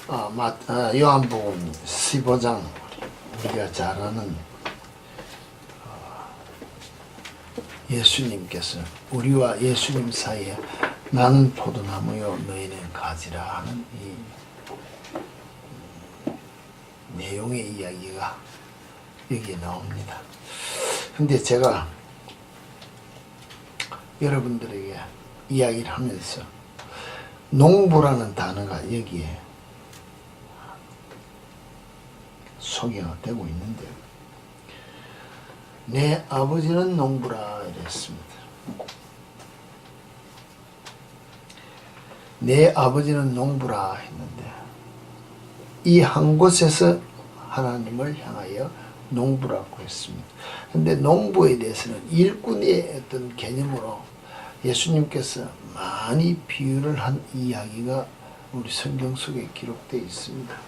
요한복음 15장, 우리가 잘 아는 예수님께서 우리와 예수님 사이에 나는 포도나무요 너희는 가지라 하는 이 내용의 이야기가 여기에 나옵니다. 근데 제가 여러분들에게 이야기를 하면서 농부라는 단어가 여기에 소개가 되고 있는데, 내 아버지는 농부라 이랬습니다. 내 아버지는 농부라 했는데, 이 한 곳에서 하나님을 향하여 농부라고 했습니다. 근데 농부에 대해서는 일꾼의 어떤 개념으로 예수님께서 많이 비유를 한 이야기가 우리 성경 속에 기록되어 있습니다.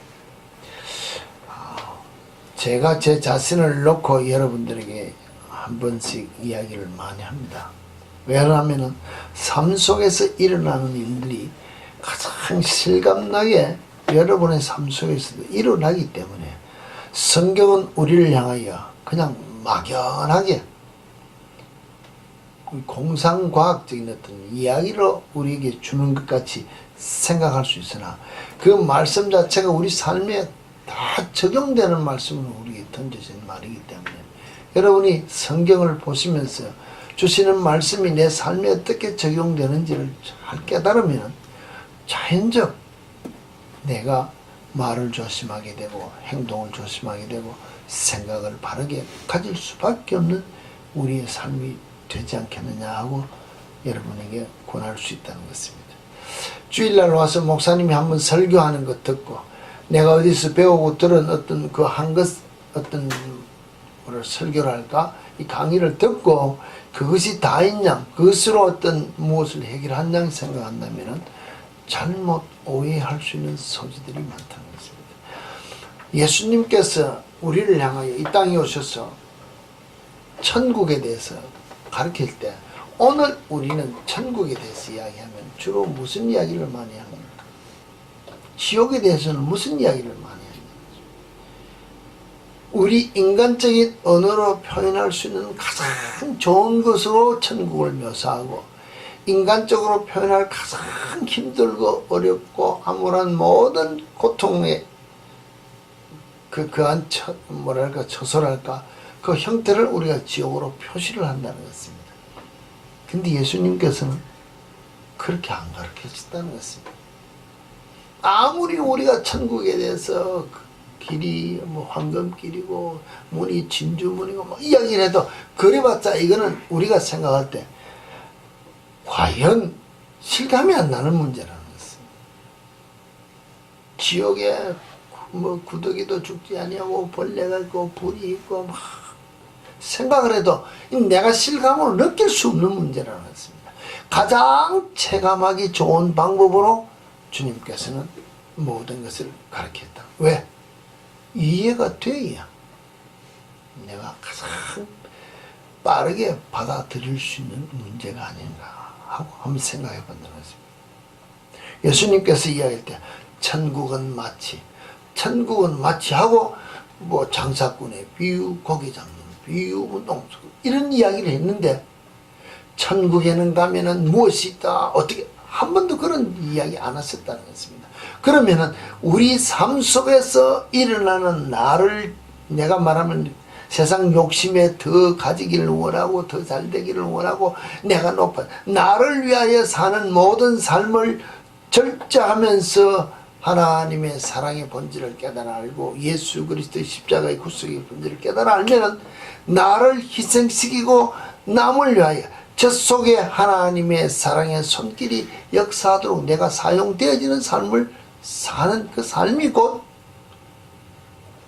제가 제 자신을 놓고 여러분들에게 한 번씩 이야기를 많이 합니다. 왜냐하면 삶 속에서 일어나는 일들이 가장 실감나게 여러분의 삶 속에서도 일어나기 때문에 성경은 우리를 향하여 그냥 막연하게 공상과학적인 어떤 이야기로 우리에게 주는 것 같이 생각할 수 있으나, 그 말씀 자체가 우리 삶에 다 적용되는 말씀으로 우리에게 던져진 말이기 때문에 여러분이 성경을 보시면서 주시는 말씀이 내 삶에 어떻게 적용되는지를 잘 깨달으면 자연적 내가 말을 조심하게 되고 행동을 조심하게 되고 생각을 바르게 가질 수밖에 없는 우리의 삶이 되지 않겠느냐 하고 여러분에게 권할 수 있다는 것입니다. 주일날 와서 목사님이 한번 설교하는 것 듣고 내가 어디서 배우고 들은 어떤 그 한 것, 어떤 뭐를 설교를 할까, 이 강의를 듣고 그것이 다있냐, 그것으로 어떤 무엇을 해결한냐 생각한다면 잘못 오해할 수 있는 소지들이 많다는 것입니다. 예수님께서 우리를 향하여 이 땅에 오셔서 천국에 대해서 가르칠 때, 오늘 우리는 천국에 대해서 이야기하면 주로 무슨 이야기를 많이 합니까? 지옥에 대해서는 무슨 이야기를 많이 합니까? 우리 인간적인 언어로 표현할 수 있는 가장 좋은 것으로 천국을 묘사하고, 인간적으로 표현할 가장 힘들고 어렵고 암울한 모든 고통의 그한 처소랄까, 그 형태를 우리가 지옥으로 표시를 한다는 것입니다. 근데 예수님께서는 그렇게 안 가르쳐주셨다는 것입니다. 아무리 우리가 천국에 대해서 길이 황금길이고 문이 진주문이고 이야기를 해도 그래봤자 이거는 우리가 생각할 때 과연 실감이 안 나는 문제라는 것입니다. 지옥에 구더기도 죽지 아니하고 벌레가 있고 불이 있고 막 생각을 해도 내가 실감으로 느낄 수 없는 문제라는 것입니다. 가장 체감하기 좋은 방법으로 주님께서는 모든 것을 가르쳤다. 왜? 이해가 돼야 내가 가장 빠르게 받아들일 수 있는 문제가 아닌가 하고 한번 생각해 본다는 것입니다. 예수님께서 이야기할 때 천국은 마치 하고 장사꾼의 비유, 고기 잡는 비유, 농사 이런 이야기를 했는데, 천국에는 가면은 무엇이 있다, 어떻게 한 번도 그런 이야기 안 하셨다는 것입니다. 그러면은 우리 삶 속에서 일어나는 나를, 내가 말하면 세상 욕심에 더 가지기를 원하고 더 잘되기를 원하고 내가 높아 나를 위하여 사는 모든 삶을 절제하면서 하나님의 사랑의 본질을 깨달아 알고 예수 그리스도의 십자가의 구속의 본질을 깨달아 알면은 나를 희생시키고 남을 위하여 저 속에 하나님의 사랑의 손길이 역사하도록 내가 사용되어지는 삶을 사는 그 삶이 곧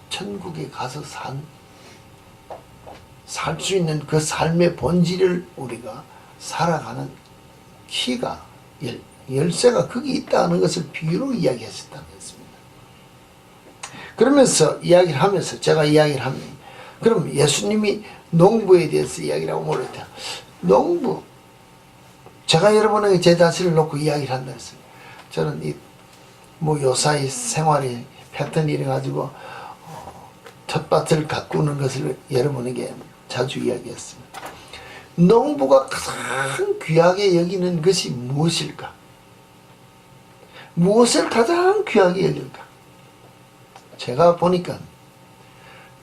천국에 가서 살 수 있는 그 삶의 본질을 우리가 살아가는 키가 열쇠가 거기 있다는 것을 비유로 이야기하셨다는 것입니다. 그러면서 이야기를 하면서 제가 이야기를 하면, 그럼 예수님이 농부에 대해서 이야기를 하고 모를 때, 농부, 제가 여러분에게 제 자신을 놓고 이야기를 한다 했습니다. 저는 이 뭐 요사이 생활이 패턴이 이래가지고 텃밭을 가꾸는 것을 여러분에게 자주 이야기했습니다. 농부가 가장 귀하게 여기는 것이 무엇일까? 무엇을 가장 귀하게 여길까? 제가 보니까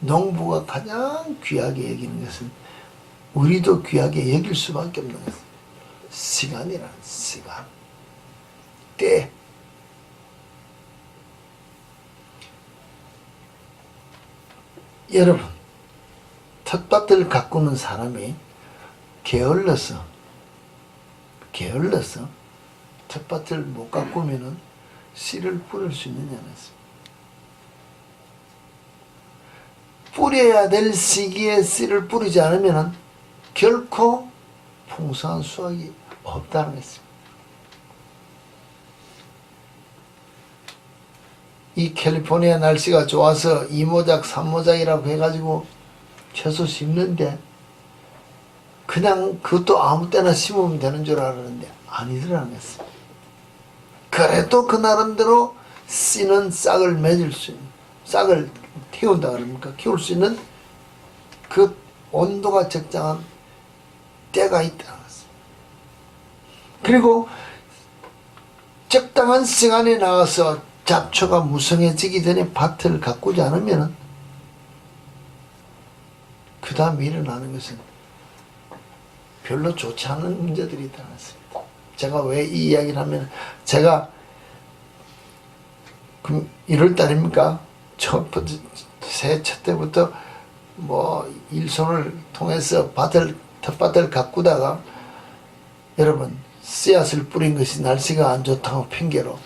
농부가 가장 귀하게 여기는 것은 우리도 귀하게 여길 수밖에 없는 것은 시간이라는 시간, 때. 여러분, 텃밭을 가꾸는 사람이 게을러서 텃밭을 못 가꾸면은 씨를 뿌릴 수 있느냐는 것입니다. 뿌려야 될 시기에 씨를 뿌리지 않으면은 결코 풍성한 수확이 없다는 것입니다. 이 캘리포니아 날씨가 좋아서 2모작, 3모작이라고 해가지고 채소 심는데 그냥 그것도 아무 때나 심으면 되는 줄 알았는데 아니더라는 것입니다. 그래도 그 나름대로 씨는 싹을 맺을 수 있는, 싹을 태운다 그럽니까? 키울 수 있는 그 온도가 적당한 때가 있다는 것입니다. 그리고 적당한 시간에 나와서 잡초가 무성해지기 전에 밭을 가꾸지 않으면 그 다음에 일어나는 것은 별로 좋지 않은 문제들이 있다는 것입니다. 제가 왜 이 이야기를 하면, 제가 1월달입니까? 새해 첫 때부터 뭐 일손을 통해서 텃밭을 가꾸다가 여러분 씨앗을 뿌린 것이 날씨가 안 좋다고 핑계로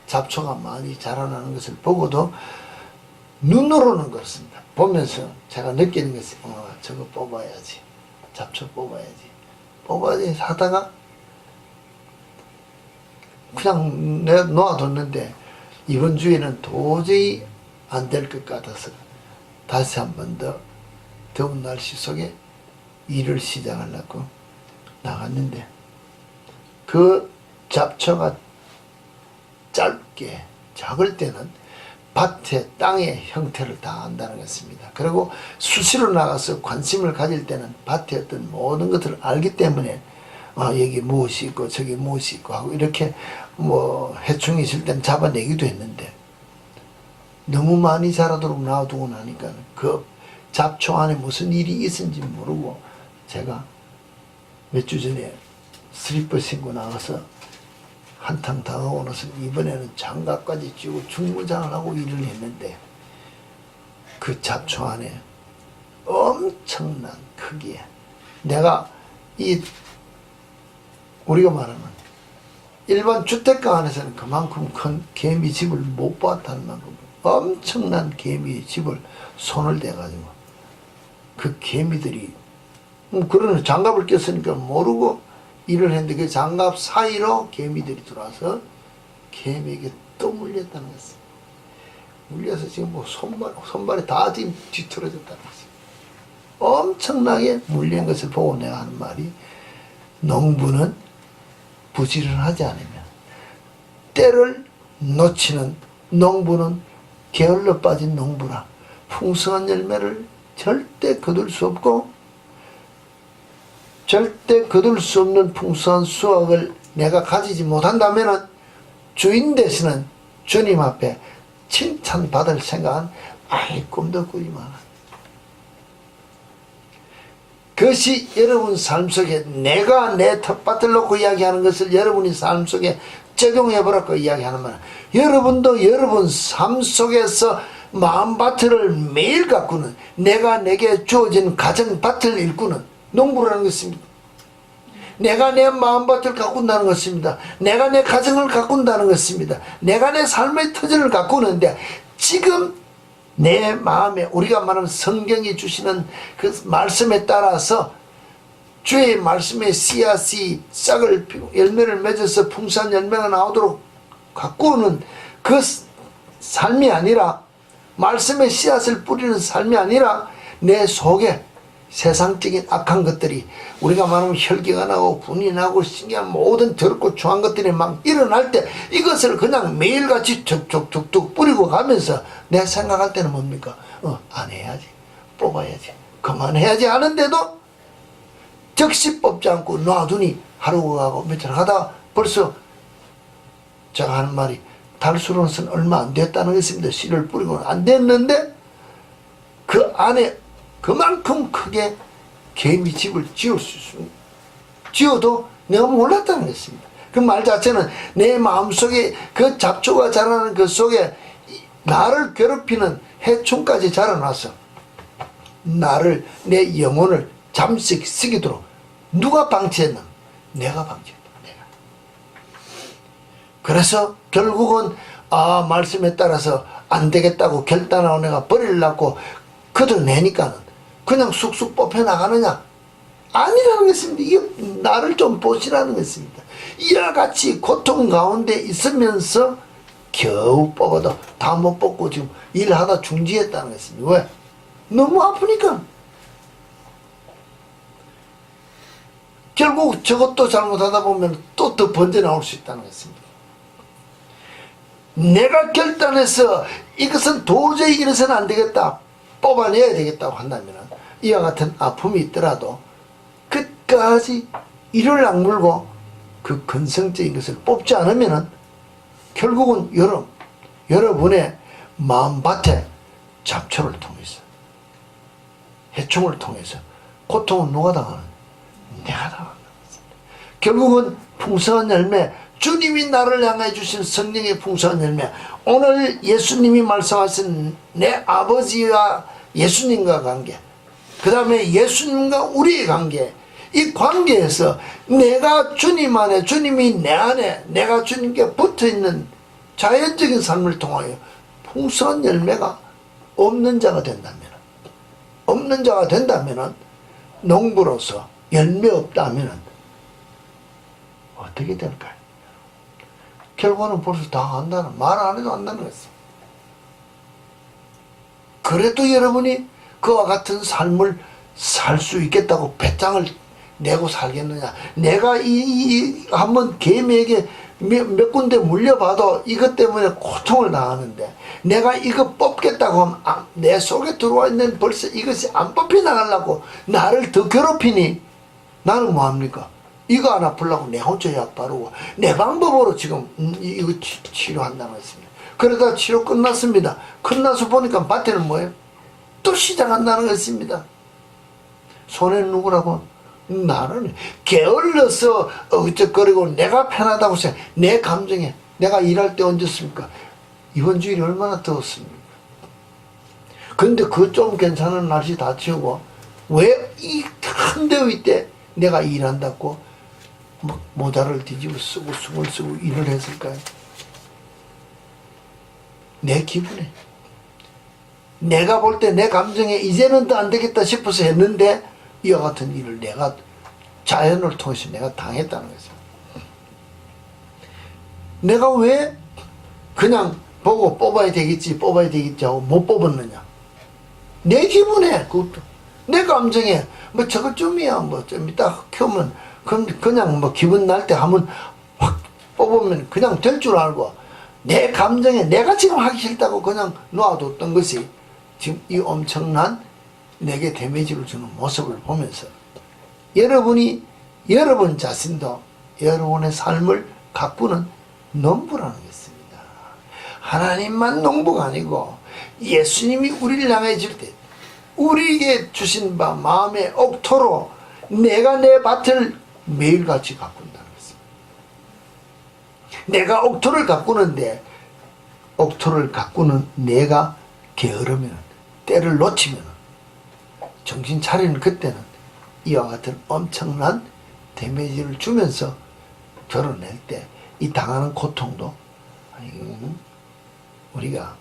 잡초가 많이 자라나는 것을 보고도 눈으로는 그렇습니다. 보면서 제가 느끼는 것이 저거 뽑아야지, 잡초 뽑아야지 하다가 그냥 내가 놓아뒀는데 이번 주에는 도저히 안 될 것 같아서 다시 한 번 더 더운 날씨 속에 일을 시작하려고 나갔는데 그 잡초가 짧게 작을 때는 밭의 땅의 형태를 다 안다는 것입니다. 그리고 수시로 나가서 관심을 가질 때는 밭의 어떤 모든 것들을 알기 때문에 여기 무엇이 있고 저기 무엇이 있고 하고 이렇게 뭐 해충이 있을 때는 잡아내기도 했는데 너무 많이 자라도록 놔두고 나니까 그 잡초 안에 무슨 일이 있은지 모르고 제가 몇 주 전에 슬리퍼 신고 나가서 한탕 당하고 나서 이번에는 장갑까지 끼고 중무장을 하고 일을 했는데 그 잡초 안에 엄청난 크기에 내가 우리가 말하는 일반 주택가 안에서는 그만큼 큰 개미 집을 못 봤다는 만큼 엄청난 개미 집을 손을 대가지고 그 개미들이 그러는 장갑을 꼈으니까 모르고 일을 했는데 그 장갑 사이로 개미들이 들어와서 개미에게 또 물렸다는 것입니다. 물려서 지금 뭐 손발이 다 지금 뒤틀어졌다는 것입니다. 엄청나게 물린 것을 보고 내가 하는 말이 농부는 부지런하지 않으면 때를 놓치는 농부는 게을러 빠진 농부라 풍성한 열매를 절대 거둘 수 없고 절대 거둘 수 없는 풍성한 수확을 내가 가지지 못한다면 주인 되시는 주님 앞에 칭찬받을 생각은 아예 꿈도 꾸지 마라. 그것이 여러분 삶 속에 내가 내 텃밭을 놓고 이야기하는 것을 여러분이 삶 속에 적용해보라고 이야기하는 말. 여러분도 여러분 삶 속에서 마음밭을 매일 가꾸는 내가 내게 주어진 가정밭을 일구는 농부라는 것입니다. 내가 내 마음밭을 가꾼다는 것입니다. 내가 내 가정을 가꾼다는 것입니다. 내가 내 삶의 터전을 가꾸는데 지금 내 마음에 우리가 말하는 성경이 주시는 그 말씀에 따라서 주의 말씀에 씨앗이 싹을 열매를 맺어서 풍성한 열매가 나오도록 가꾸는 그 삶이 아니라 말씀에 씨앗을 뿌리는 삶이 아니라 내 속에 세상적인 악한 것들이 우리가 말하면 혈기가 나고 분이 나고 신기한 모든 더럽고 추한 것들이 막 일어날 때 이것을 그냥 매일같이 툭툭툭툭 뿌리고 가면서 내가 생각할 때는 뭡니까? 안 해야지, 뽑아야지, 그만해야지 하는데도 즉시 뽑지 않고 놔두니 하루가 가고 며칠 하다가 벌써 제가 하는 말이 달수로는 얼마 안 됐다는 것입니다. 씨를 뿌리고는 안 됐는데 그 안에 그만큼 크게 개미집을 지을 수 있습니다. 지어도 내가 몰랐다는 것입니다. 그 말 자체는 내 마음속에 그 잡초가 자라는 그 속에 나를 괴롭히는 해충까지 자라나서 나를, 내 영혼을 잠식시키도록 누가 방치했나? 내가 방치했다. 내가. 그래서 결국은 말씀에 따라서 안 되겠다고 결단하고 내가 버리려고 걷어내니까는 그냥 쑥쑥 뽑혀 나가느냐? 아니라는 것입니다. 이게 나를 좀 보시라는 것입니다. 이와 같이 고통 가운데 있으면서 겨우 뽑아도 다 못 뽑고 지금 일하다 중지했다는 것입니다. 왜? 너무 아프니까. 결국 저것도 잘못하다 보면 또 더 번져 나올 수 있다는 것입니다. 내가 결단해서 이것은 도저히 이래서는 안 되겠다, 뽑아내야 되겠다고 한다면 이와 같은 아픔이 있더라도 끝까지 이를 악물고 그 근성적인 것을 뽑지 않으면 결국은 여러분의 마음밭에 잡초를 통해서, 해충을 통해서 고통은 누가 당하는? 내가 당한다는 것입니다. 결국은 풍성한 열매, 주님이 나를 향해 주신 성령의 풍성한 열매, 오늘 예수님이 말씀하신 내 아버지와 예수님과 관계, 그 다음에 예수님과 우리의 관계, 이 관계에서 내가 주님 안에, 주님이 내 안에, 내가 주님께 붙어있는 자연적인 삶을 통하여 풍성한 열매가 없는 자가 된다면 농부로서 열매 없다면 어떻게 될까요? 결과는 벌써 다 안다는, 말 안 해도 안다는 것입니다. 그래도 여러분이 그와 같은 삶을 살 수 있겠다고 배짱을 내고 살겠느냐? 내가 한번 개미에게 몇 군데 물려봐도 이것 때문에 고통을 당하는데 내가 이거 뽑겠다고 하면 내 속에 들어와 있는 벌써 이것이 안 뽑혀 나가려고 나를 더 괴롭히니 나는 뭐합니까? 이거 안 아프려고 내 혼자 약 바르고 내 방법으로 지금 이거 치료한다는 것입니다. 그러다 치료 끝났습니다. 끝나서 보니까 밭에는 뭐예요? 또 시작한다는 것입니다. 손해는 누구라고? 나는 게을러서 어깃거리고 내가 편하다고 생각, 내 감정에 내가 일할 때 언제습니까? 이번 주일이 얼마나 더웠습니까? 근데 그 좀 괜찮은 날씨 다 치우고 왜 이 큰 더위 때 내가 일한다고 막 모자를 뒤집어 쓰고 숨을 쓰고 일을 했을까요? 내 기분에, 내가 볼 때 내 감정에 이제는 더 안 되겠다 싶어서 했는데 이와 같은 일을 내가 자연을 통해서 내가 당했다는 거죠. 내가 왜 그냥 보고 뽑아야 되겠지 하고 못 뽑았느냐? 내 기분에, 그것도 내 감정에 뭐 저것쯤이야 뭐 좀 이따 키우면 그냥 뭐 기분 날 때 한번 확 뽑으면 그냥 될 줄 알고 내 감정에 내가 지금 하기 싫다고 그냥 놔뒀던 것이 지금 이 엄청난 내게 데미지를 주는 모습을 보면서 여러분이 여러분 자신도 여러분의 삶을 가꾸는 농부라는 것입니다. 하나님만 농부가 아니고 예수님이 우리를 향해 줄 때 우리에게 주신 바 마음의 옥토로 내가 내 밭을 매일같이 가꾼다는 것입니다. 내가 옥토를 가꾸는데 옥토를 가꾸는 내가 게으르면, 때를 놓치면 정신 차리는 그때는 이와 같은 엄청난 데미지를 주면서 드러낼 때 이 당하는 고통도 우리가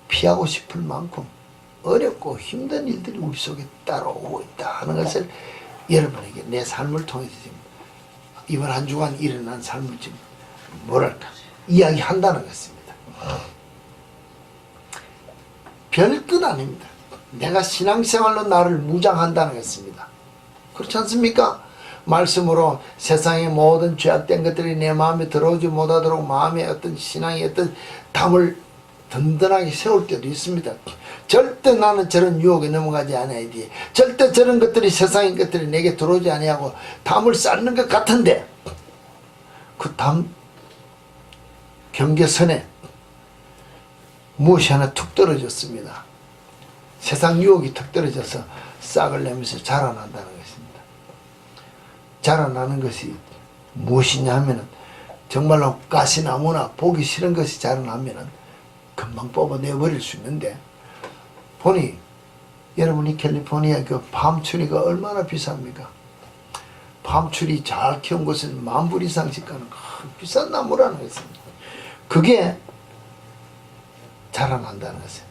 피하고 싶을 만큼 어렵고 힘든 일들이 우리 속에 따라오고 있다 하는 것을 여러분에게 내 삶을 통해서 지금 이번 한 주간 일어난 삶을 지금 뭐랄까 이야기한다는 것입니다. 별뜻 아닙니다. 내가 신앙생활로 나를 무장한다는 것입니다. 그렇지 않습니까? 말씀으로 세상의 모든 죄악된 것들이 내 마음에 들어오지 못하도록 마음의 어떤 신앙의 어떤 담을 든든하게 세울 때도 있습니다. 절대 나는 저런 유혹에 넘어가지 않아야 돼. 절대 저런 것들이 세상의 것들이 내게 들어오지 아니하고 담을 쌓는 것 같은데 그 담 경계선에 무엇이 하나 툭 떨어졌습니다. 세상 유혹이 툭 떨어져서 싹을 내면서 자라난다는 것입니다. 자라나는 것이 무엇이냐 하면은 정말로 가시나무나 보기 싫은 것이 자라나면은 금방 뽑아내버릴 수 있는데 보니 여러분이 캘리포니아 그 팜추리가 얼마나 비쌉니까? 팜추리 잘 키운 곳은 $10,000 이상씩 가는 비싼 나무라는 것입니다. 그게 자라난다는 것이에요.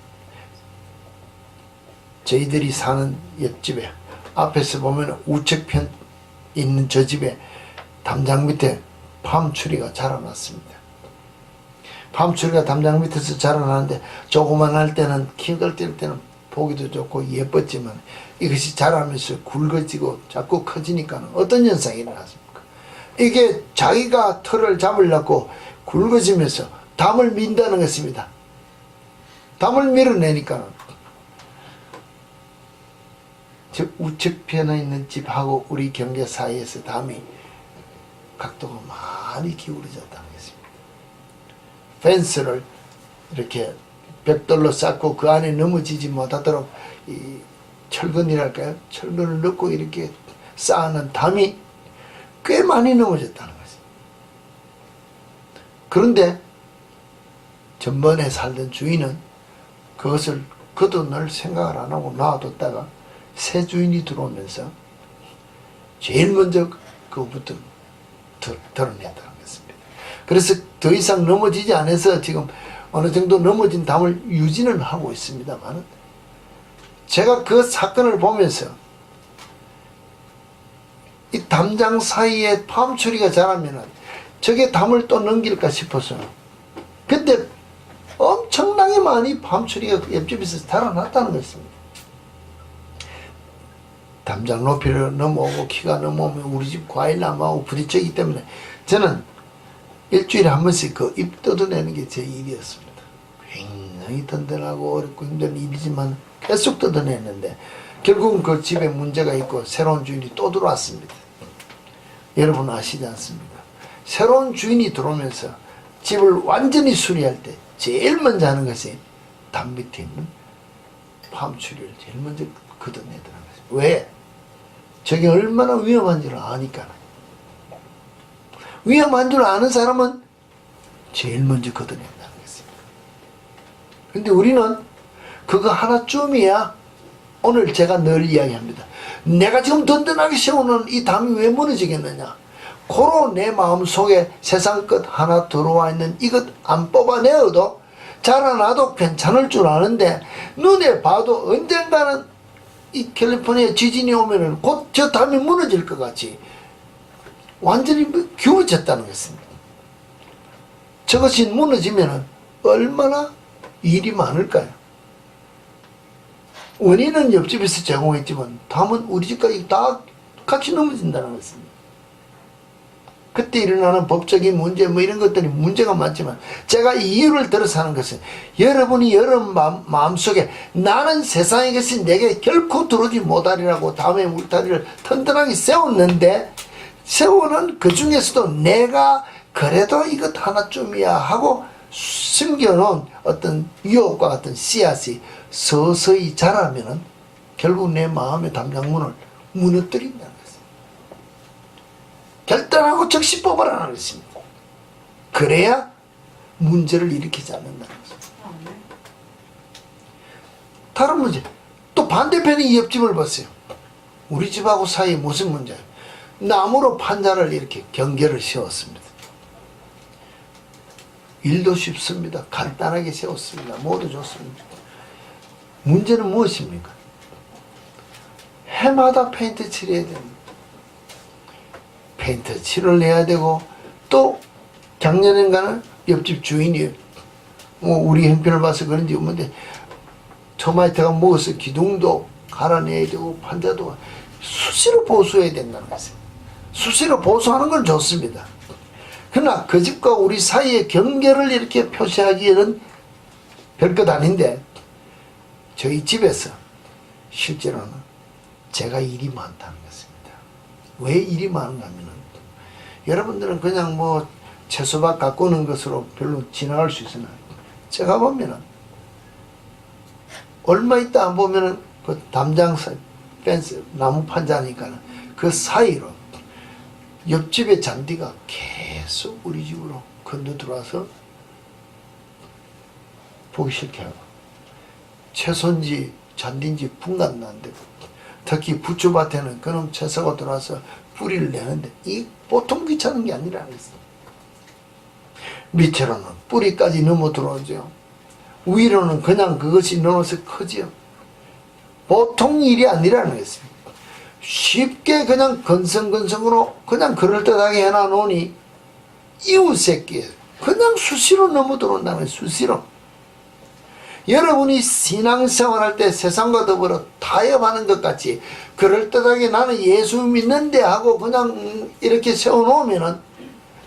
저희들이 사는 옆집에 앞에서 보면 우측편 있는 저 집에 담장 밑에 팜추리가 자라났습니다. 팜추리가 담장 밑에서 자라나는데 조그만할 때는 키가 뛸 때는 보기도 좋고 예뻤지만 이것이 자라면서 굵어지고 자꾸 커지니까 어떤 현상이 일어났습니까? 이게 자기가 털을 잡으려고 굵어지면서 담을 민다는 것입니다. 담을 밀어내니까 즉 우측편에 있는 집하고 우리 경계 사이에서 담이 각도가 많이 기울어졌다는 것입니다. 펜스를 이렇게 벽돌로 쌓고 그 안에 넘어지지 못하도록 이 철근이랄까요? 철근을 넣고 이렇게 쌓아놓은 담이 꽤 많이 넘어졌다는 것입니다. 그런데 전번에 살던 주인은 그것을 걷어낼 생각을 안 하고 놔뒀다가 새 주인이 들어오면서 제일 먼저 그것부터 드러냈다는 것입니다. 그래서 더 이상 넘어지지 않아서 지금 어느 정도 넘어진 담을 유지는 하고 있습니다만 제가 그 사건을 보면서 이 담장 사이에 팜추리가 자라면은 저게 담을 또 넘길까 싶어서 근데 엄청나게 많이 팜추리가 옆집에서 자라났다는 것입니다. 담장 높이를 넘어오고 키가 넘어오면 우리 집 과일나무하고 부딪히기 때문에 저는 일주일에 한 번씩 그 잎 뜯어내는 게 제 일이었습니다. 굉장히 든든하고 어렵고 힘든 일이지만 계속 뜯어냈는데 결국은 그 집에 문제가 있고 새로운 주인이 또 들어왔습니다. 여러분 아시지 않습니까? 새로운 주인이 들어오면서 집을 완전히 수리할 때 제일 먼저 하는 것이 담 밑에 있는 팜추리를 제일 먼저 걷어내더라는 거죠. 왜? 저게 얼마나 위험한 줄 아니까. 위험한 줄 아는 사람은 제일 먼저 걷어낸다는 것입니다. 근데 우리는 그거 하나쯤이야. 오늘 제가 늘 이야기합니다. 내가 지금 든든하게 세우는 이 담이 왜 무너지겠느냐. 고로 내 마음속에 세상 것 하나 들어와 있는 이것 안 뽑아내어도 자라나도 괜찮을 줄 아는데 눈에 봐도 언젠가는 이 캘리포니아 지진이 오면은 곧 저 담이 무너질 것 같이 완전히 기울어졌다는 것입니다. 저것이 무너지면은 얼마나 일이 많을까요? 원인은 옆집에서 제공했지만 담은 우리 집까지 다 같이 넘어진다는 것입니다. 그때 일어나는 법적인 문제 뭐 이런 것들이 문제가 많지만 제가 이 이유를 들어서 하는 것은 여러분이 여러분 마음속에 나는 세상의 것이 내게 결코 들어오지 못하리라고 담의 울타리를 튼튼하게 세웠는데 세우는 그 중에서도 내가 그래도 이것 하나쯤이야 하고 숨겨놓은 어떤 유혹과 같은 씨앗이 서서히 자라면은 결국 내 마음의 담장문을 무너뜨린다는 것입니다. 결단하고 즉시 뽑아라는 것입니다. 그래야 문제를 일으키지 않는다는 것입니다. 다른 문제. 또 반대편에 이 옆집을 봤어요. 우리 집하고 사이에 무슨 문제예요? 나무로 판자를 이렇게 경계를 세웠습니다. 일도 쉽습니다. 간단하게 세웠습니다. 모두 좋습니다. 문제는 무엇입니까? 해마다 페인트 칠해야 됩니다. 페인트 칠을 내야 되고 또 작년엔가는 옆집 주인이 우리 형편을 봐서 그런지 없는데 터마이트가 먹어서 기둥도 갈아내야 되고 판자도 수시로 보수해야 된다는 것입니다. 수시로 보수하는 건 좋습니다. 그러나 그 집과 우리 사이의 경계를 이렇게 표시하기에는 별것 아닌데, 저희 집에서 실제로는 제가 일이 많다는 것입니다. 왜 일이 많은가 하면은, 여러분들은 그냥 뭐 채소밭 가꾸는 것으로 별로 지나갈 수 있으나, 제가 보면은 얼마 있다 안 보면은 그 담장 펜스 나무 판자니까 그 사이로 옆집의 잔디가 계속 우리 집으로 건너 들어와서 보기 싫게 하고, 채소인지 잔디인지 분간 난데, 특히 부추밭에는 그놈 채소가 들어와서 뿌리를 내는데 이 보통 귀찮은 게 아니라는 거예요. 밑으로는 뿌리까지 넘어 들어오죠. 위로는 그냥 그것이 넘어서 크지요. 보통 일이 아니라는 것입니다. 쉽게 그냥 건성건성으로 그냥 그럴듯하게 해놔놓으니 이웃새끼 그냥 수시로 넘어 들어온다는 거예요. 수시로. 여러분이 신앙생활할 때 세상과 더불어 타협하는 것 같이 그럴듯하게 나는 예수 믿는데 하고 그냥 이렇게 세워놓으면은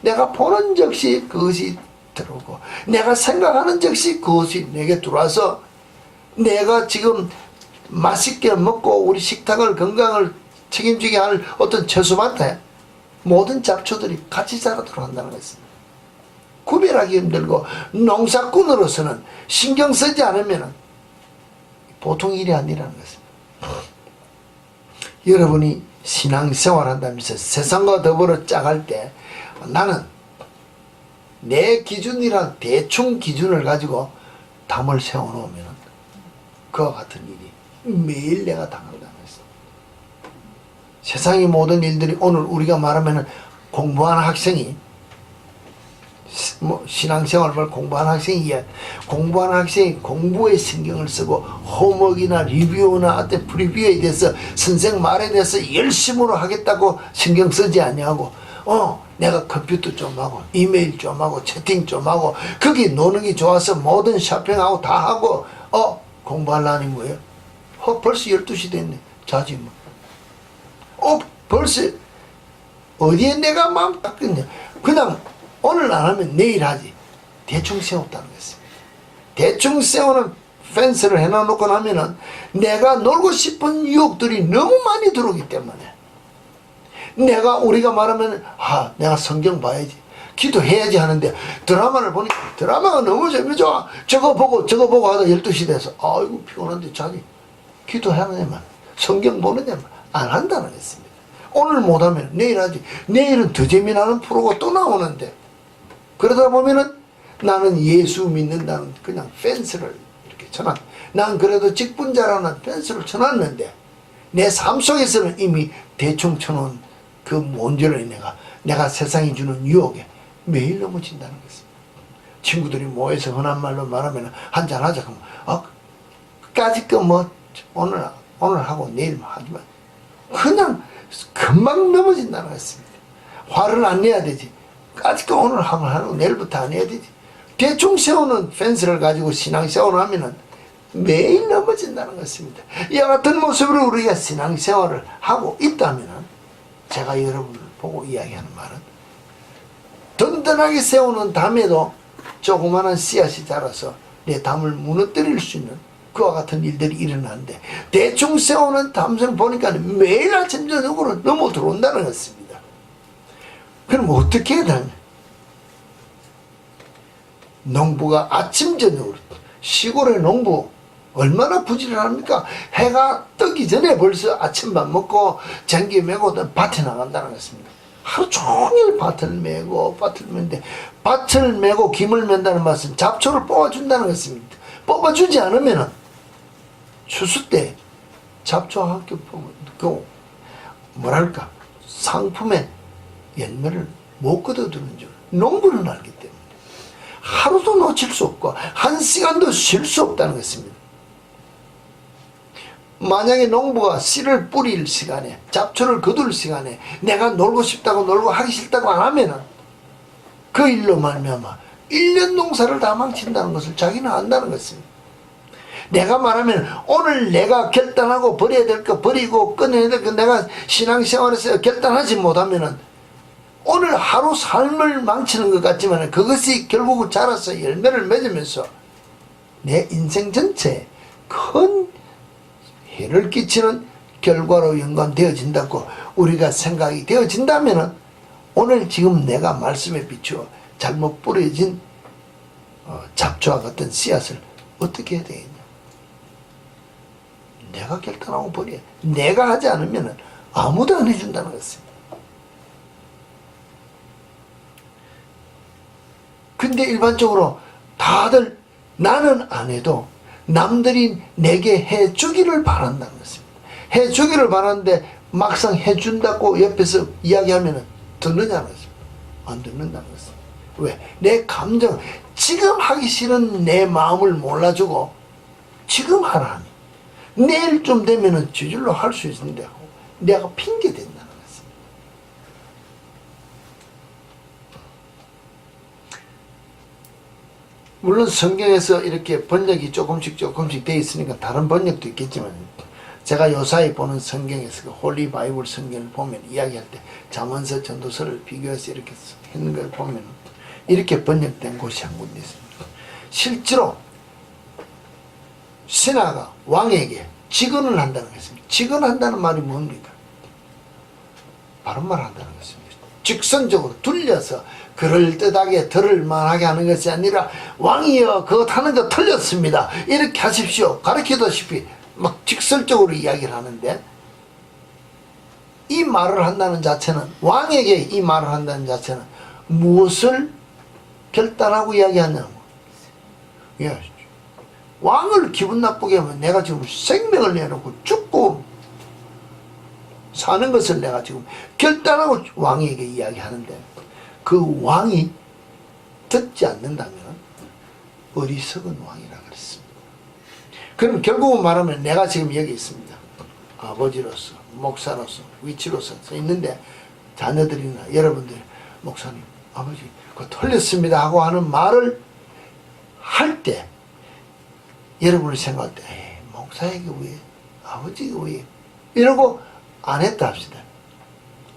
내가 보는 즉시 그것이 들어오고, 내가 생각하는 즉시 그것이 내게 들어와서, 내가 지금 맛있게 먹고 우리 식탁을 건강을 책임지게 할 어떤 채소밭에 모든 잡초들이 같이 자라 들어간다는 것입니다. 구별하기 힘들고, 농사꾼으로서는 신경 쓰지 않으면 보통 일이 아니라는 것입니다. 여러분이 신앙생활 한다면서 세상과 더불어 짜갈 때, 나는 내 기준이란 대충 기준을 가지고 담을 세워놓으면 그와 같은 일이 매일 내가 당한다는 것입니다. 세상의 모든 일들이, 오늘 우리가 말하면 공부하는 학생이 뭐 신앙생활을 공부하는 학생이 공부에 신경을 쓰고 홈워크나 리뷰나 어떤 프리뷰에 대해서 선생 말에 대해서 열심으로 하겠다고 신경 쓰지 않냐고, 내가 컴퓨터 좀 하고 이메일 좀 하고 채팅 좀 하고 거기 노는 게 좋아서 모든 쇼핑하고 다 하고 공부하려니 뭐예요? 벌써 12시 됐네. 자지 뭐. 벌써 어디에 내가 마음 닦겠냐. 그냥 오늘 안 하면 내일 하지. 대충 세웠다는 것입니다. 대충 세우는 펜스를 해놔놓고 나면은 내가 놀고 싶은 유혹들이 너무 많이 들어오기 때문에, 우리가 말하면 내가 성경 봐야지, 기도해야지 하는데 드라마를 보니까 드라마가 너무 재미좋아. 저거 보고 하다 12시 돼서 아이고 피곤한데 자기 기도하느냐만 성경 보느냐만 안 한다는 것입니다. 오늘 못하면 내일 하지. 내일은 더 재미나는 프로가 또 나오는데, 그러다 보면은 나는 예수 믿는다는 그냥 펜스를 이렇게 쳐놨. 난 그래도 직분자라는 펜스를 쳐놨는데 내 삶 속에서는 이미 대충 쳐놓은 그 문제로 내가 세상이 주는 유혹에 매일 넘어진다는 것입니다. 친구들이 모여서 흔한 말로 말하면 한잔 하자 그러면 까짓 거 뭐 오늘 하고 내일 하지만 그냥 금방 넘어진다는 것입니다. 화를 안 내야 되지. 까짓 거 오늘 하고 내일부터 안 해야 되지. 대충 세우는 펜스를 가지고 신앙생활을 하면은 매일 넘어진다는 것입니다. 이와 같은 모습으로 우리가 신앙생활을 하고 있다면은, 제가 여러분을 보고 이야기하는 말은, 든든하게 세우는 담에도 조그마한 씨앗이 자라서 내 담을 무너뜨릴 수 있는 그와 같은 일들이 일어나는데, 대충 세우는 담을 보니까 매일 아침 저녁으로 넘어 들어온다는 것입니다. 그럼 어떻게 해야 되냐? 농부가 아침 저녁으로, 시골의 농부 얼마나 부지런합니까? 해가 뜨기 전에 벌써 아침밥 먹고 쟁기 메고 밭에 나간다는 것입니다. 하루 종일 밭을 메고 매는데, 밭을 메고 김을 맨다는 말은 잡초를 뽑아준다는 것입니다. 뽑아주지 않으면 추수 때 잡초 학교 그 뭐랄까 상품의 열매를 못 거둬두는 줄 농부는 알기 때문에 하루도 놓칠 수 없고 한 시간도 쉴 수 없다는 것입니다. 만약에 농부가 씨를 뿌릴 시간에, 잡초를 거둘 시간에 내가 놀고 싶다고 놀고 하기 싫다고 안 하면은 그 일로 말미암아 1년 농사를 다 망친다는 것을 자기는 안다는 것입니다. 내가 말하면 오늘 내가 결단하고 버려야 될 거 버리고 끊어야 될 거 내가 신앙생활에서 결단하지 못하면은 오늘 하루 삶을 망치는 것 같지만 그것이 결국은 자라서 열매를 맺으면서 내 인생 전체에 큰 해를 끼치는 결과로 연관되어진다고 우리가 생각이 되어진다면 오늘 지금 내가 말씀에 비추어 잘못 뿌려진 잡초와 같은 씨앗을 어떻게 해야 되겠냐? 내가 결단하고 버려. 내가 하지 않으면 아무도 안 해준다는 것입니다. 근데 일반적으로 다들 나는 안 해도 남들이 내게 해주기를 바란다는 것입니다. 해주기를 바라는데 막상 해준다고 옆에서 이야기하면 듣느냐는 것입니다. 안 듣는다는 것입니다. 왜? 내 감정, 지금 하기 싫은 내 마음을 몰라주고 지금 하라니 내일쯤 되면은 저절로 할 수 있는데 내가 핑계 댄다는 것입니다. 물론 성경에서 이렇게 번역이 조금씩 되어 있으니까 다른 번역도 있겠지만 제가 요사이 보는 성경에서 그 홀리 바이블 성경을 보면 이야기할 때 잠언서 전도서를 비교해서 이렇게 했는 걸 보면 이렇게 번역된 곳이 한 군데 있습니다. 실제로 신하가 왕에게 직언을 한다는 것입니다. 직언한다는 말이 뭡니까? 바른 말 한다는 것입니다. 직선적으로 둘려서 그럴듯하게 들을만하게 하는 것이 아니라 왕이여 그것 하는 거 틀렸습니다. 이렇게 하십시오. 가르치다시피 막 직설적으로 이야기를 하는데 이 말을 한다는 자체는 왕에게 이 말을 한다는 자체는 무엇을 결단하고 이야기하냐고. 예. 왕을 기분 나쁘게 하면 내가 지금 생명을 내놓고 죽고 사는 것을 내가 지금 결단하고 왕에게 이야기하는데 그 왕이 듣지 않는다면 어리석은 왕이라 그랬습니다. 그럼 결국은 말하면 내가 지금 여기 있습니다. 아버지로서 목사로서 위치로서 서 있는데 자녀들이나 여러분들 목사님 아버지 그거 틀렸습니다 하고 하는 말을 할 때 여러분이 생각할 때 에이, 목사에게 왜 아버지가 왜 이러고 안 했다 합시다.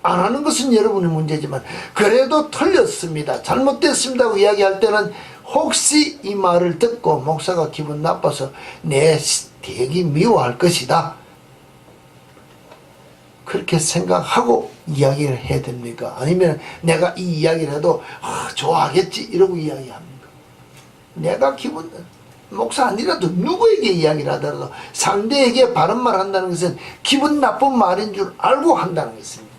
안 하는 것은 여러분의 문제지만 그래도 틀렸습니다 잘못됐습니다 하고 이야기할 때는 혹시 이 말을 듣고 목사가 기분 나빠서 내 되게 미워할 것이다 그렇게 생각하고 이야기를 해야 됩니까? 아니면 내가 이 이야기를 해도 좋아하겠지 이러고 이야기합니까? 내가 기분 목사 아니라도 누구에게 이야기를 하더라도 상대에게 바른 말 한다는 것은 기분 나쁜 말인 줄 알고 한다는 것입니다.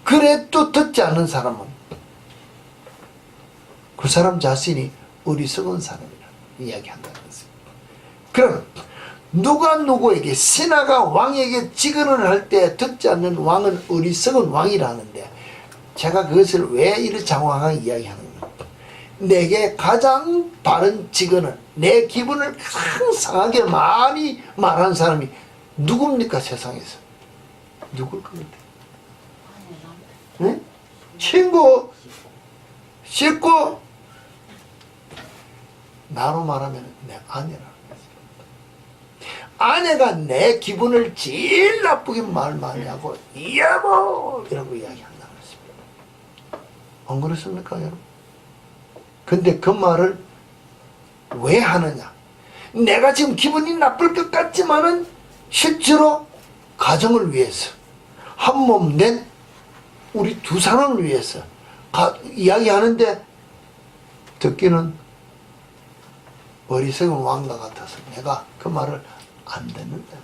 그래도 듣지 않는 사람은 그 사람 자신이 어리석은 사람이라 이야기한다는 것입니다. 그럼 누가 누구에게 신하가 왕에게 직언을 할 때 듣지 않는 왕은 어리석은 왕이라는데 제가 그것을 왜 이렇게 장황하게 이야기하는 겁니까? 내게 가장 바른 직언을 내 기분을 가장 상하게 많이 말한 사람이 누굽니까 세상에서? 누굴 것 같아요? 네? 친구, 식구, 나로 말하면 내 아내라는 거지. 아내가 내 기분을 제일 나쁘게 말 많이 하고 여보 이러고 이야기한다는 것입니다. 안 그렇습니까 여러분? 근데 그 말을 왜 하느냐? 내가 지금 기분이 나쁠 것 같지만은 실제로 가정을 위해서 한 몸 낸 우리 두 사람을 위해서 이야기하는데 듣기는 어리석은 왕과 같아서 내가 그 말을 안 듣는다.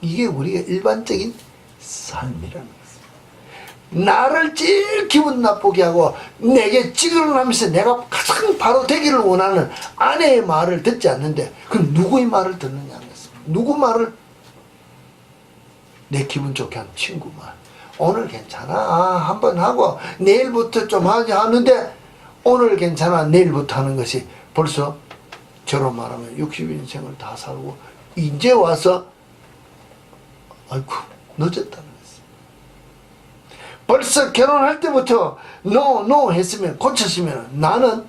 이게 우리가 일반적인 삶이라는 거예요. 나를 제일 기분 나쁘게 하고 내게 찌그러 하면서 내가 가장 바로 되기를 원하는 아내의 말을 듣지 않는데 그럼 누구의 말을 듣느냐는 것입니다. 누구 말을? 내 기분 좋게 하는 친구 말. 오늘 괜찮아 한번 하고 내일부터 좀 하지 하는데 오늘 괜찮아 내일부터 하는 것이 벌써 저로 말하면 60인생을 다 살고 이제 와서 아이고 늦었다는 벌써 결혼할 때부터 노 했으면 고쳤으면 나는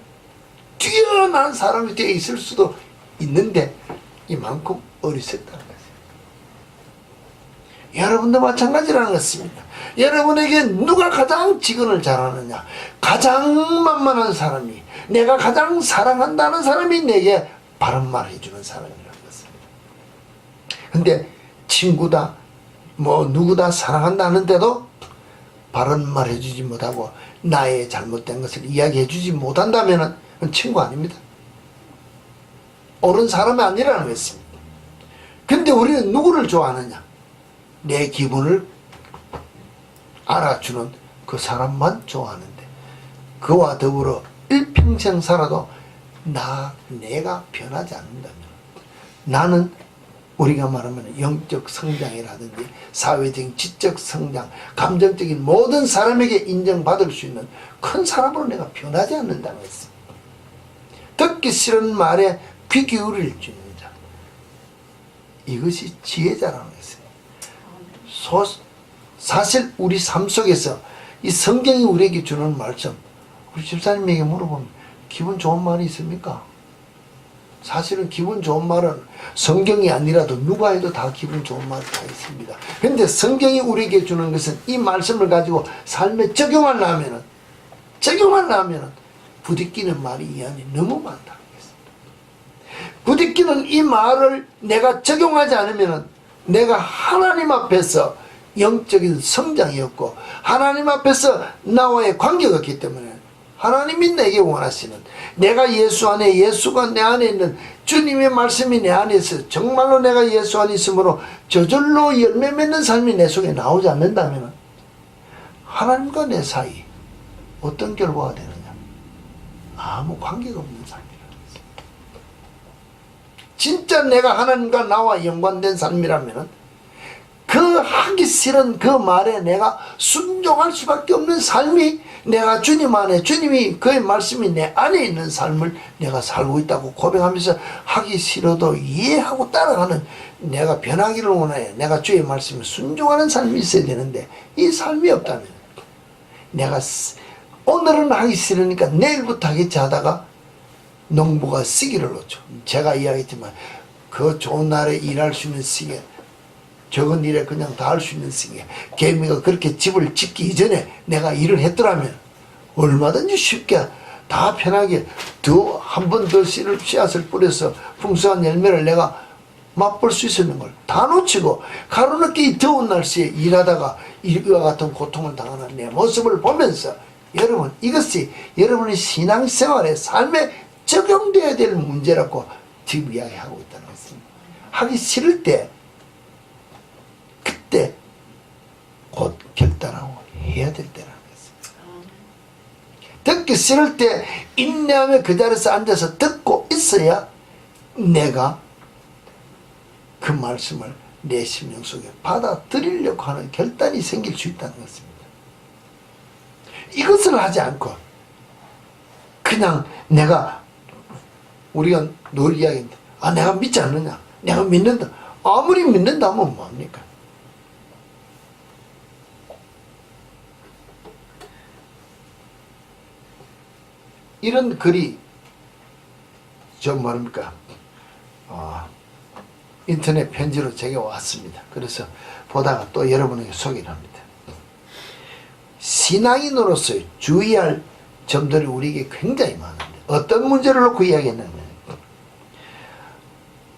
뛰어난 사람이 되어 있을 수도 있는데 이만큼 어리석다는 거죠. 여러분도 마찬가지라는 것입니다. 여러분에게 누가 가장 직언을 잘하느냐, 가장 만만한 사람이, 내가 가장 사랑한다는 사람이 내게 바른 말 해주는 사람이라는 것입니다. 근데 친구다, 뭐 누구다 사랑한다 하는데도 바른 말 해주지 못하고 나의 잘못된 것을 이야기해 주지 못한다면 그건 친구 아닙니다. 옳은 사람이 아니라는 것입니다. 근데 우리는 누구를 좋아하느냐? 내 기분을 알아주는 그 사람만 좋아하는데, 그와 더불어 일평생 살아도 내가 변하지 않는다면, 나는 우리가 말하면 영적 성장이라든지 사회적인 지적 성장, 감정적인 모든 사람에게 인정받을 수 있는 큰 사람으로 내가 변하지 않는다는 것입니다. 듣기 싫은 말에 귀 기울일 줄 있는 자, 이것이 지혜자라는 것입니다. 사실 우리 삶 속에서 이 성경이 우리에게 주는 말씀, 우리 집사님에게 물어보면 기분 좋은 말이 있습니까? 사실은 기분 좋은 말은 성경이 아니라도 누가 해도 다 기분 좋은 말이 다 있습니다. 그런데 성경이 우리에게 주는 것은 이 말씀을 가지고 삶에 적용하려면 부딪히는 말이 이 안에 너무 많다는 것입니다. 부딪히는 이 말을 내가 적용하지 않으면 내가 하나님 앞에서 영적인 성장이 없고 하나님 앞에서 나와의 관계가 없기 때문에, 하나님이 내게 원하시는, 내가 예수 안에, 예수가 내 안에 있는 주님의 말씀이 내 안에 있어 정말로 내가 예수 안에 있으므로 저절로 열매 맺는 삶이 내 속에 나오지 않는다면 하나님과 내 사이 어떤 결과가 되느냐? 아무 관계가 없는 삶이라는 것입니다. 진짜 내가 하나님과 나와 연관된 삶이라면 그 하기 싫은 그 말에 내가 순종할 수밖에 없는 삶이, 내가 주님 안에, 주님이 그의 말씀이 내 안에 있는 삶을 내가 살고 있다고 고백하면서 하기 싫어도 이해하고 따라가는, 내가 변하기를 원해, 내가 주의 말씀에 순종하는 삶이 있어야 되는데 이 삶이 없다면, 내가 오늘은 하기 싫으니까 내일부터 하겠지 하다가 농부가 시기를 놓죠. 제가 이야기했지만 그 좋은 날에 일할 수 있는 시기에, 적은 일에 그냥 다 할 수 있는 시기에, 개미가 그렇게 집을 짓기 이전에 내가 일을 했더라면 얼마든지 쉽게 다 편하게 한 번 더 씨앗을 뿌려서 풍성한 열매를 내가 맛볼 수 있었는 걸 다 놓치고 가로늦게 이 더운 날씨에 일하다가 이와 같은 고통을 당하는 내 모습을 보면서, 여러분, 이것이 여러분의 신앙생활의 삶에 적용되어야 될 문제라고 지금 이야기하고 있다는 것입니다. 하기 싫을 때 그때 곧 결단하고 해야 될 때라는 것입니다. 듣기 싫을 때 인내하며 그 자리에서 앉아서 듣고 있어야 내가 그 말씀을 내 심령 속에 받아들이려고 하는 결단이 생길 수 있다는 것입니다. 이것을 하지 않고 그냥 우리가 늘 이야기합니다. 내가 믿지 않느냐, 내가 믿는다. 아무리 믿는다면 뭡니까? 이런 글이 인터넷 편지로 제게 왔습니다. 그래서 보다가 또 여러분에게 소개를 합니다. 신앙인으로서 주의할 점들이 우리에게 굉장히 많은데, 어떤 문제를 놓고 이야기했냐면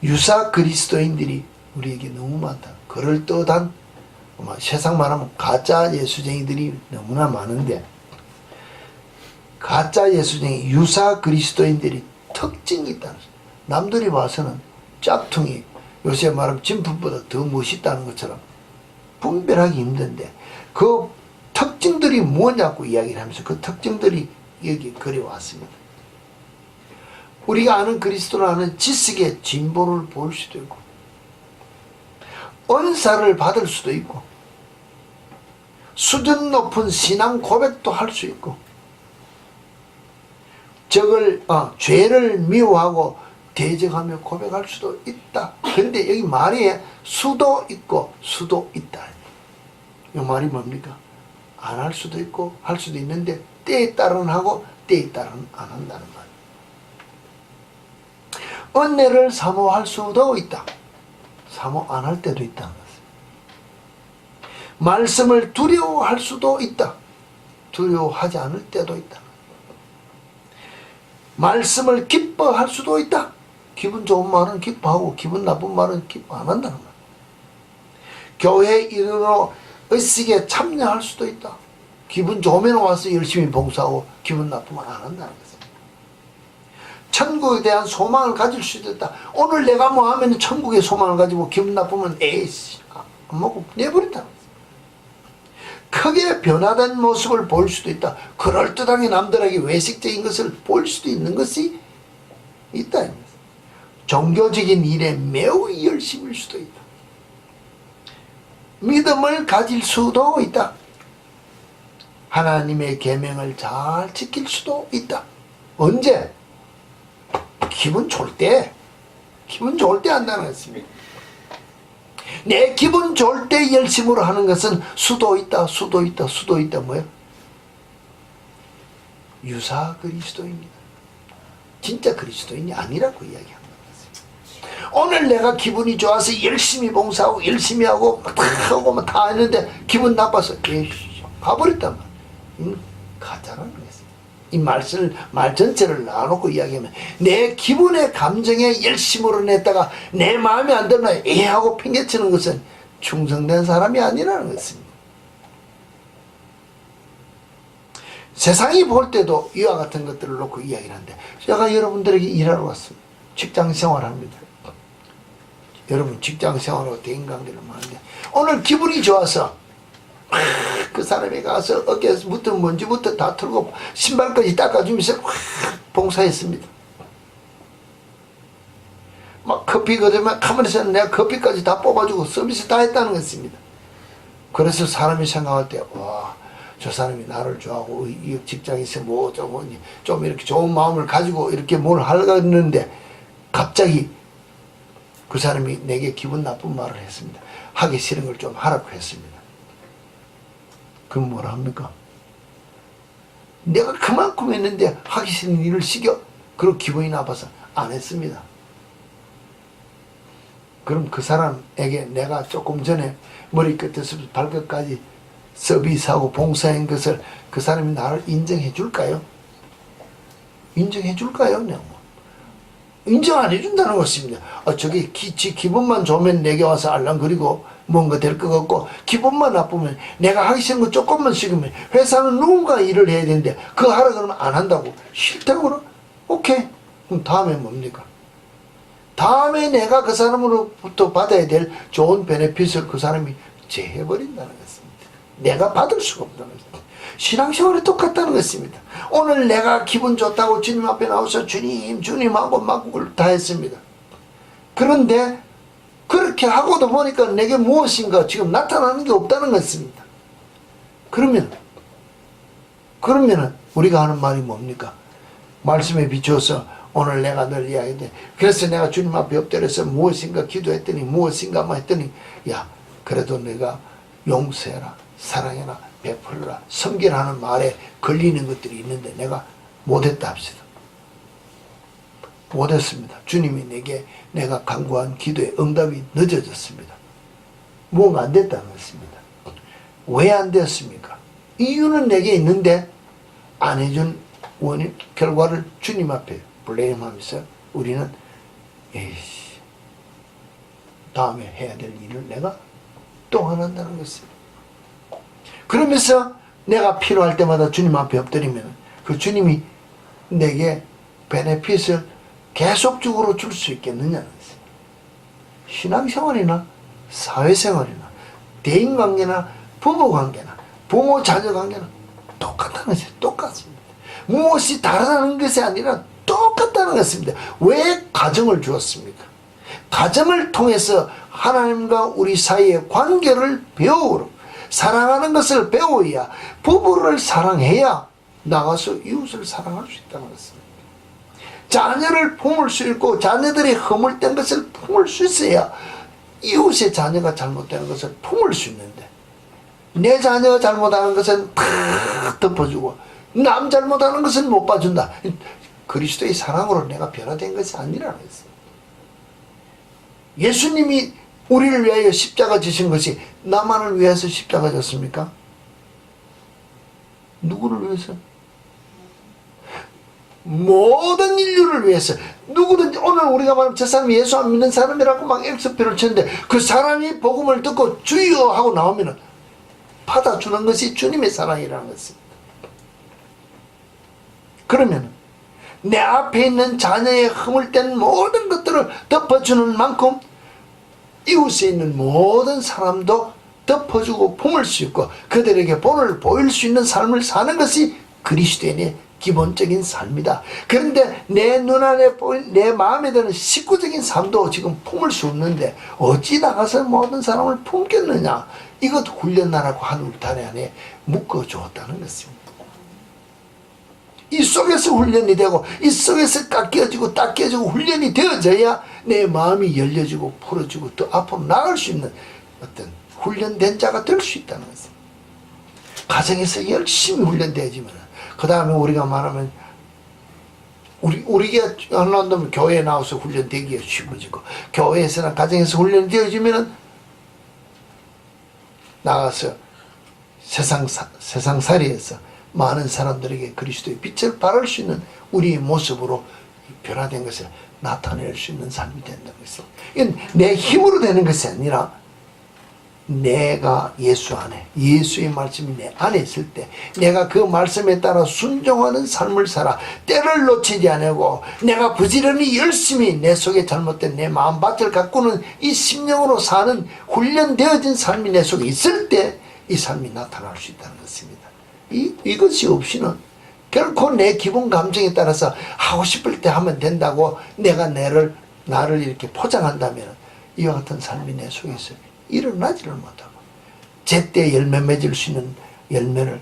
유사 그리스도인들이 우리에게 너무 많다. 그럴듯한, 세상 말하면 가짜 예수쟁이들이 너무나 많은데, 가짜 예수쟁이, 유사 그리스도인들이 특징이 있다는 거죠. 남들이 봐서는 짝퉁이, 요새 말하면 진품보다 더 멋있다는 것처럼 분별하기 힘든데, 그 특징들이 뭐냐고 이야기를 하면서 그 특징들이 여기 그려왔습니다. 우리가 아는 그리스도라는 지식의 진보를 볼 수도 있고, 은사를 받을 수도 있고, 수준 높은 신앙 고백도 할 수 있고, 죄를 미워하고 대적하며 고백할 수도 있다. 그런데 여기 말이 수도 있고 수도 있다. 이 말이 뭡니까? 안 할 수도 있고 할 수도 있는데 때에 따른 하고 때에 따른 안 한다는 말. 은혜를 사모할 수도 있다. 사모 안 할 때도 있다는 것입니다. 말씀을 두려워할 수도 있다. 두려워하지 않을 때도 있다. 말씀을 기뻐할 수도 있다. 기분 좋은 말은 기뻐하고 기분 나쁜 말은 기뻐 안 한다는 거야. 교회 일으로 의식에 참여할 수도 있다. 기분 좋으면 와서 열심히 봉사하고 기분 나쁘면 안 한다는 것입니다. 천국에 대한 소망을 가질 수도 있다. 오늘 내가 뭐 하면 천국에 소망을 가지고 기분 나쁘면 에이씨 안 먹고 내버린다는 것입니다. 크게 변화된 모습을 볼 수도 있다. 그럴듯하게 남들에게 외식적인 것을 볼 수도 있는 것이 있다. 종교적인 일에 매우 열심일 수도 있다. 믿음을 가질 수도 있다. 하나님의 계명을 잘 지킬 수도 있다. 언제? 기분 좋을 때. 기분 좋을 때 한다는 것입니다. 내 기분 좋을 때 열심으로 하는 것은 수도 있다, 수도 있다, 수도 있다. 뭐예요? 유사 그리스도입니다. 진짜 그리스도인이 아니라고 이야기합니다. 오늘 내가 기분이 좋아서 열심히 봉사하고 열심히 하고 막 다 했는데 기분 나빠서 가버렸단 말이야. 가짜라는 거예요. 이 말 전체를 놔놓고 이야기하면 내 기분의 감정에 열심으로 냈다가 내 마음에 안 들면 하고 팽개치는 것은 충성된 사람이 아니라는 것입니다. 세상이 볼 때도 이와 같은 것들을 놓고 이야기를 하는데 제가 여러분들에게 일하러 왔습니다. 직장 생활합니다. 여러분 직장 생활하고 대인관계를 하는데 오늘 기분이 좋아서 그 사람이 가서 어깨에서부터 먼지부터 다 털고 신발까지 닦아주면서 봉사했습니다. 막 커피 거두면 가만히 있으면 내가 커피까지 다 뽑아주고 서비스 다 했다는 것입니다. 그래서 사람이 생각할 때 와, 저 사람이 나를 좋아하고 이 직장에서 뭐 좀 이렇게 좋은 마음을 가지고 이렇게 뭘 하려는데 갑자기 그 사람이 내게 기분 나쁜 말을 했습니다. 하기 싫은 걸 좀 하라고 했습니다. 그럼 뭐라 합니까? 내가 그만큼 했는데 하기 싫은 일을 시켜? 그리고 기분이 나빠서 안 했습니다. 그럼 그 사람에게 내가 조금 전에 머리끝에서 발끝까지 서비스하고 봉사한 것을 그 사람이 나를 인정해 줄까요? 인정해 줄까요? 인정 안 해준다는 것입니다. 저게 지 기분만 좋으면 내게 와서 알랑거리고 뭔가 될 것 같고 기분만 나쁘면 내가 하기 싫은 거 조금만 식으면 회사는 누군가 일을 해야 되는데 그거 하라 그러면 안 한다고 싫다고 그러면 오케이. 그럼 다음에 뭡니까? 다음에 내가 그 사람으로부터 받아야 될 좋은 베네핏을 그 사람이 제해버린다는 것입니다. 내가 받을 수가 없다는 것입니다. 신앙생활이 똑같다는 것입니다. 오늘 내가 기분 좋다고 주님 앞에 나와서 주님하고 막 다 했습니다. 그런데 그렇게 하고도 보니까 내게 무엇인가 지금 나타나는 게 없다는 것입니다. 그러면 우리가 하는 말이 뭡니까? 말씀에 비추어서 오늘 내가 늘 이야기했는데 그래서 내가 주님 앞에 엎드려서 무엇인가 기도했더니 무엇인가 했더니 야 그래도 내가 용서해라 사랑해라 베풀어라 섬기라는 말에 걸리는 것들이 있는데 내가 못했다 합시다. 못했습니다. 주님이 내가 간구한 기도의 응답이 늦어졌습니다. 뭔가 안 됐다는 것입니다. 왜 안 됐습니까? 이유는 내게 있는데 안 해준 원인 결과를 주님 앞에 블레임하면서 우리는 에이씨 다음에 해야 될 일을 내가 또 안 한다는 것입니다. 그러면서 내가 필요할 때마다 주님 앞에 엎드리면 그 주님이 내게 베네핏을 계속적으로 줄 수 있겠느냐는 것입니다. 신앙생활이나 사회생활이나 대인관계나 부부관계나 부모 자녀 관계나 똑같다는 것이 똑같습니다. 무엇이 다르다는 것이 아니라 똑같다는 것입니다. 왜 가정을 주었습니까? 가정을 통해서 하나님과 우리 사이의 관계를 배우고 사랑하는 것을 배워야 부부를 사랑해야 나가서 이웃을 사랑할 수 있다는 것입니다. 자녀를 품을 수 있고 자녀들이 허물된 것을 품을 수 있어야 이웃의 자녀가 잘못되는 것을 품을 수 있는데 내 자녀가 잘못하는 것은 다 덮어주고 남 잘못하는 것은 못 봐준다. 그리스도의 사랑으로 내가 변화된 것이 아니라는 것입니다. 예수님이 우리를 위하여 십자가 지신 것이 나만을 위해서 십자가 졌습니까? 누구를 위해서? 모든 인류를 위해서. 누구든지 오늘 우리가 말하면 저 사람이 예수 안 믿는 사람이라고 막 X표를 치는데 그 사람이 복음을 듣고 주여 하고 나오면 받아주는 것이 주님의 사랑이라는 것입니다. 그러면 내 앞에 있는 자녀의 허물된 모든 것들을 덮어주는 만큼 이웃에 있는 모든 사람도 덮어주고 품을 수 있고 그들에게 본을 보일 수 있는 삶을 사는 것이 그리스도인의 기본적인 삶이다. 그런데 내 눈안에 보인 내 마음에 드는 식구적인 삶도 지금 품을 수 없는데 어찌 나가서 모든 사람을 품겠느냐. 이것 훈련하라고 한 울타리 안에 묶어주었다는 것입니다. 이 속에서 훈련이 되고 이 속에서 깎여지고 닦여지고 훈련이 되어져야 내 마음이 열려지고 풀어지고 또 앞으로 나갈 수 있는 어떤 훈련된 자가 될 수 있다는 것입니다. 가정에서 열심히 훈련되어지면 그 다음에 우리가 말하면 우리가 한다면 교회에 나와서 훈련되기가 쉬워지고 교회에서나 가정에서 훈련되어지면 나가서 세상살이에서 많은 사람들에게 그리스도의 빛을 발할 수 있는 우리의 모습으로 변화된 것을 나타낼 수 있는 삶이 된다는 것입니다. 이건 내 힘으로 되는 것이 아니라 내가 예수 안에 예수의 말씀이 내 안에 있을 때 내가 그 말씀에 따라 순종하는 삶을 살아 때를 놓치지 않고 내가 부지런히 열심히 내 속에 잘못된 내 마음밭을 가꾸는 이 심령으로 사는 훈련되어진 삶이 내 속에 있을 때 이 삶이 나타날 수 있다는 것입니다. 이것이 없이는 결코 내 기본 감정에 따라서 하고 싶을 때 하면 된다고 내가 나를 이렇게 포장한다면 이와 같은 삶이 내 속에서 일어나지를 못하고 제때 열매 맺을 수 있는 열매를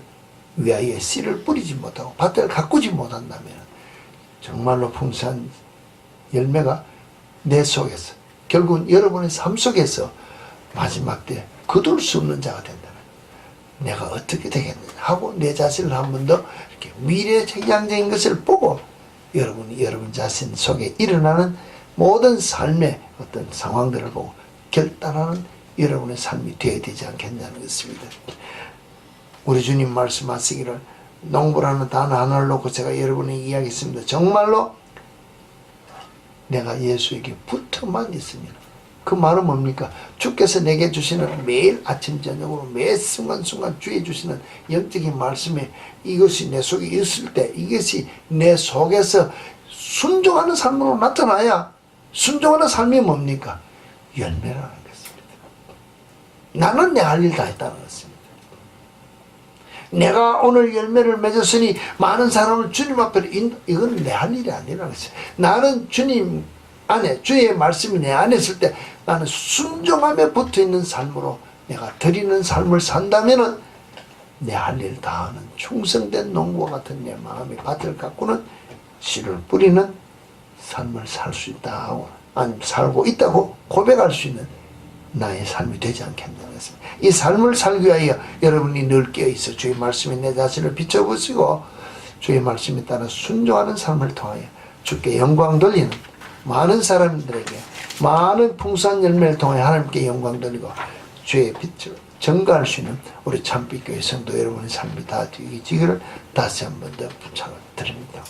위하여 씨를 뿌리지 못하고 밭을 가꾸지 못한다면 정말로 풍성한 열매가 내 속에서 결국은 여러분의 삶 속에서 마지막 때 거둘 수 없는 자가 된다면 내가 어떻게 되겠느냐 하고 내 자신을 한 번 더 이렇게 미래지향적인 것을 보고 여러분이 여러분 자신 속에 일어나는 모든 삶의 어떤 상황들을 보고 결단하는 여러분의 삶이 되어야 되지 않겠냐는 것입니다. 우리 주님 말씀하시기를 농부라는 단어 하나를 놓고 제가 여러분에게 이야기했습니다. 정말로 내가 예수에게 붙어만 있으면 그 말은 뭡니까? 주께서 내게 주시는 매일 아침 저녁으로 매 순간순간 주의 주시는 영적인 말씀에 이것이 내 속에 있을 때 이것이 내 속에서 순종하는 삶으로 나타나야 순종하는 삶이 뭡니까? 열매라는 것입니다. 나는 내 할 일 다 했다는 것입니다. 내가 오늘 열매를 맺었으니 많은 사람을 주님 앞에 이건 내 할 일이 아니라는 것이에요. 나는 주님 안에 주의 말씀이 내 안에 있을 때 나는 순종함에 붙어있는 삶으로 내가 드리는 삶을 산다면 내 할 일 다 하는 충성된 농부와 같은 내 마음의 밭을 가꾸는 씨를 뿌리는 삶을 살 수 있다고 아니면 살고 있다고 고백할 수 있는 나의 삶이 되지 않겠냐는 것입니다. 이 삶을 살기 위하여 여러분이 늘 깨어있어 주의 말씀에 내 자신을 비춰보시고 주의 말씀에 따라 순종하는 삶을 통하여 주께 영광 돌리는 많은 사람들에게 많은 풍성한 열매를 통해 하나님께 영광 돌리고 주의 빛을 증가할 수 있는 우리 참빛교회 성도 여러분의 삶이 다 되기를 다시 한 번 더 부탁을 드립니다.